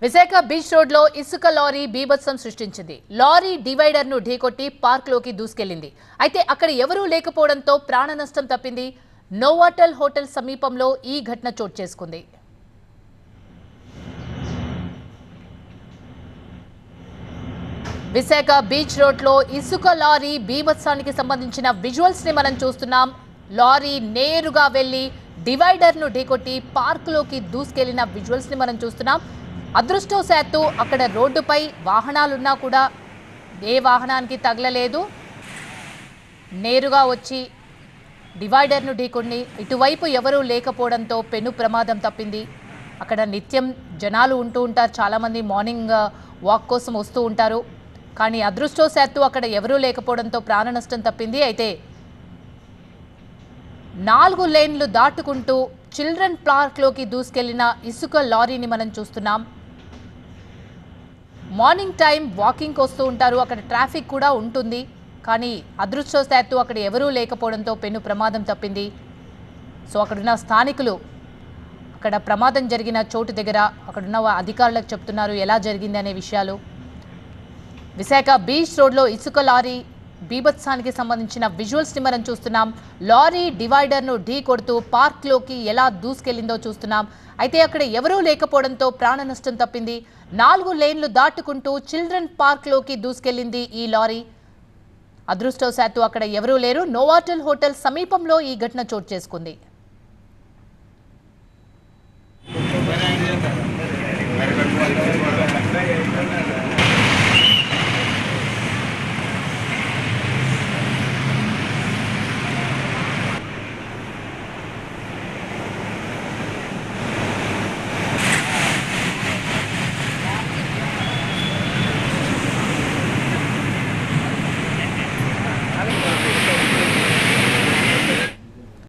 Visakha beach road లో ఇసుక lorry బీభత్సం సృష్టించింది. లారీ డివైడర్ ను ఢీకొట్టి పార్క్ లోకి దూసుకెళ్లింది. అయితే అక్కడ ఎవరూ లేకపోవడంతో ప్రాణ నష్టం తప్పింది. నోవాటల్ హోటల్ సమీపంలో ఈ ఘటన చోటు చేసుకుంది. విశాఖ బీచ్ రోడ్ లో ఇసుక లారీ బీభత్సానికి సంబంధించిన విజువల్స్ ని మనం చూస్తున్నాం. లారీ నేరుగా వెళ్లి డివైడర్ ను ఢీకొట్టి పార్క్ లోకి దూసుకెళ్లిన విజువల్స్ ని మనం చూస్తున్నాం. అదృష్టవశాత్తు అక్కడ రోడ్డుపై వాహనాలున్నా కూడా ఏ వాహనానికి తగలలేదు. నేరుగా వచ్చి డివైడర్ను ఢీకొని ఇటువైపు ఎవరూ లేకపోవడంతో పెను ప్రమాదం తప్పింది. అక్కడ నిత్యం జనాలు ఉంటూ ఉంటారు, చాలామంది మార్నింగ్ వాక్ కోసం వస్తూ ఉంటారు. కానీ అదృష్టవశాత్తు అక్కడ ఎవరూ లేకపోవడంతో ప్రాణ నష్టం తప్పింది. అయితే 4 లేన్లు దాటుకుంటూ చిల్డ్రన్ పార్క్లోకి దూసుకెళ్లిన ఇసుక లారీని మనం చూస్తున్నాం. మార్నింగ్ టైం వాకింగ్కి వస్తూ ఉంటారు, అక్కడ ట్రాఫిక్ కూడా ఉంటుంది. కానీ అదృష్టవశాత్తు అక్కడ ఎవరూ లేకపోవడంతో పెను ప్రమాదం తప్పింది. సో అక్కడున్న స్థానికులు అక్కడ ప్రమాదం జరిగిన చోటు దగ్గర అక్కడున్న అధికారులకు చెప్తున్నారు ఎలా జరిగింది అనే విషయాలు. విశాఖ బీచ్ రోడ్లో ఇసుక లారీ బీభత్సానికి సంబంధించిన విజువల్స్ని మనం చూస్తున్నాం. లారీ డివైడర్ను ఢీ కొడుతూ పార్క్లోకి ఎలా దూసుకెళ్లిందో చూస్తున్నాం. అయితే అక్కడ ఎవరూ లేకపోవడంతో ప్రాణ నష్టం తప్పింది. 4 లేన్లు దాటుకుంటూ చిల్డ్రన్ పార్క్లోకి దూసుకెళ్లింది ఈ లారీ. అదృష్టవశాత్తు అక్కడ ఎవరూ లేరు. నోవాటల్ హోటల్ సమీపంలో ఈ ఘటన చోటు చేసుకుంది.